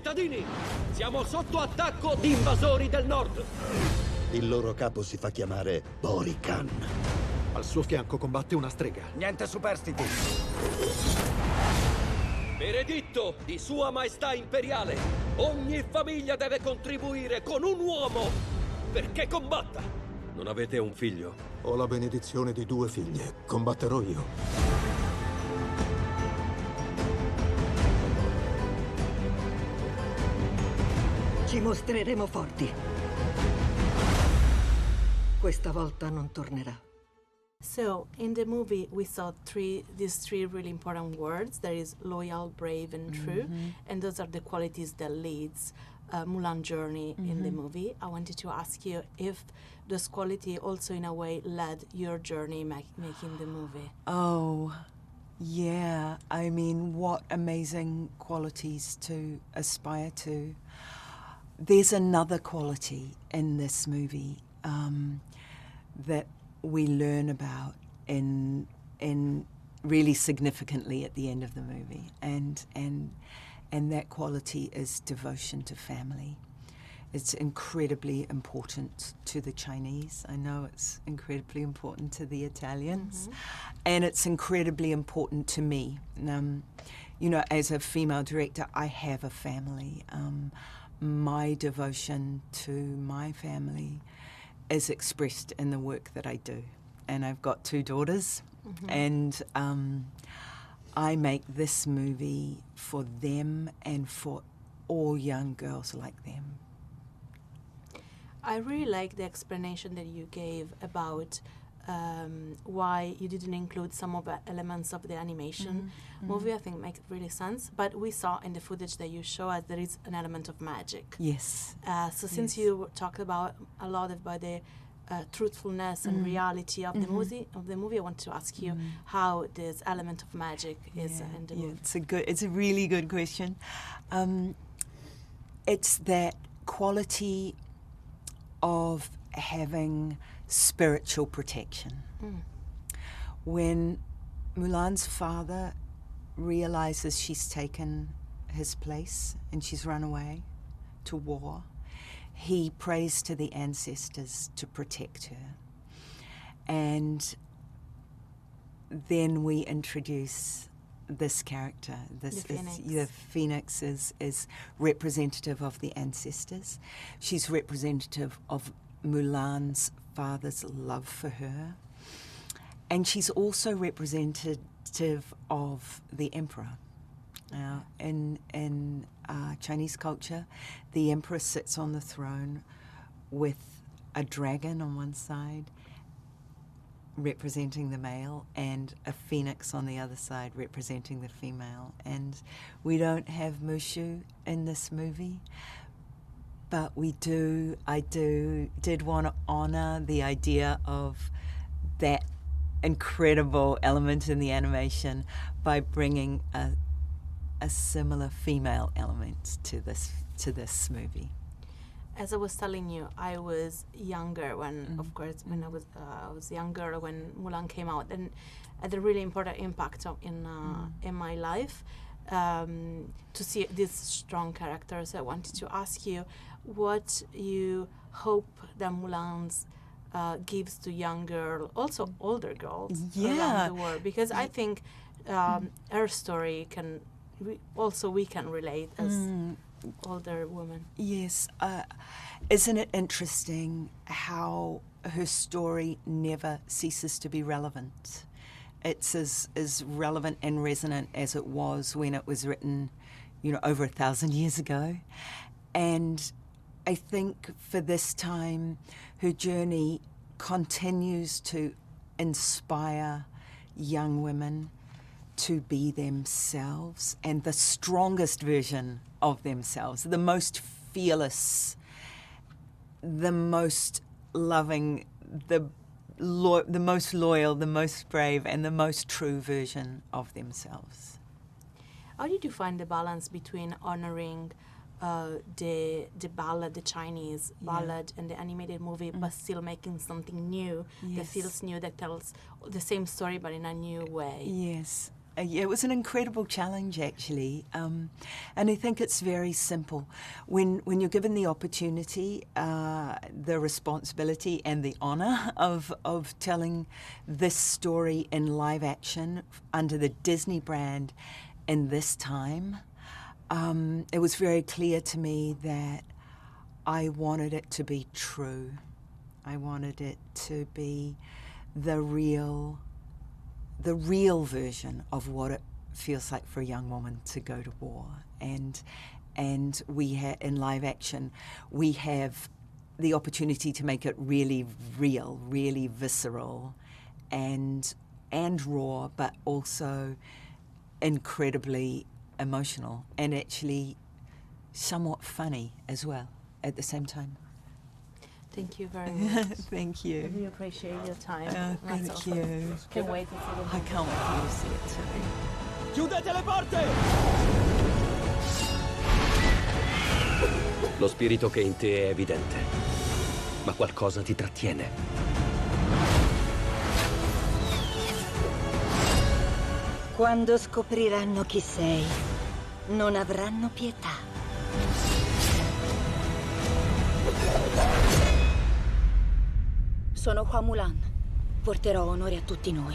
Cittadini, siamo sotto attacco di invasori del nord. Il loro capo si fa chiamare Borican. Al suo fianco combatte una strega. Niente superstiti. Per editto di Sua Maestà Imperiale, ogni famiglia deve contribuire con un uomo perché combatta. Non avete un figlio? Ho la benedizione di 2 figlie. Combatterò io. Ci mostreremo forti. Questa volta non tornerà. So, in the movie, we saw these three really important words. There is loyal, brave, and true. And those are the qualities that leads Mulan journey in the movie. I wanted to ask you if those qualities also, in a way, led your journey making the movie. Oh, yeah. I mean, what amazing qualities to aspire to. There's another quality in this movie that we learn about in really significantly at the end of the movie, and that quality is devotion to family. It's incredibly important to the Chinese. I know it's incredibly important to the Italians, and it's incredibly important to me. You know, as a female director, I have a family. My devotion to my family is expressed in the work that I do. And I've got 2 daughters, and I make this movie for them and for all young girls like them. I really like the explanation that you gave about why you didn't include some of the elements of the animation movie. I think makes really sense. But we saw in the footage that you show us there is an element of magic. Yes. So since you talked about a lot about the truthfulness and reality of the movie, I want to ask you how this element of magic is in the movie. It's a really good question. It's that quality of having spiritual protection. When Mulan's father realizes she's taken his place and she's run away to war, he prays to the ancestors to protect her. And then we introduce this character. The Phoenix is representative of the ancestors. She's representative of Mulan's father's love for her. And she's also representative of the emperor. Now, in Chinese culture, the emperor sits on the throne with a dragon on one side, representing the male, and a phoenix on the other side, representing the female. And we don't have Mushu in this movie, but I did want to honor the idea of that incredible element in the animation by bringing a similar female element to this movie. As I was telling you, I was younger when, of course, when I was younger when Mulan came out, and had a really important impact in my life to see these strong characters. I wanted to ask you what you hope that Mulan's gives to young girls, also older girls around the world, because I think her story we can relate as older women. Yes. Isn't it interesting how her story never ceases to be relevant? It's as relevant and resonant as it was when it was written, over 1,000 years ago. And I think for this time, her journey continues to inspire young women to be themselves and the strongest version of themselves, the most fearless, the most loving, the most loyal, the most brave, and the most true version of themselves. How did you find the balance between honoring the ballad, the Chinese ballad, and the animated movie, but still making something new that feels new, that tells the same story but in a new way? Yes. Yeah, it was an incredible challenge, actually, and I think it's very simple. When you're given the opportunity, the responsibility and the honour of telling this story in live action under the Disney brand in this time, it was very clear to me that I wanted it to be true. I wanted it to be the real version of what it feels like for a young woman to go to war. And we in live action, we have the opportunity to make it really real, really visceral, and raw, but also incredibly emotional, and actually somewhat funny as well at the same time. Thank you very much. Thank I you. really appreciate your time. Thank That's awesome. you. Can't wait to see the I can't wait for you to see it too. Chiudete le porte! Lo spirito che in te è evidente, ma qualcosa ti trattiene. Quando scopriranno chi sei, non avranno pietà. Sono Hua Mulan. Porterò onore a tutti noi.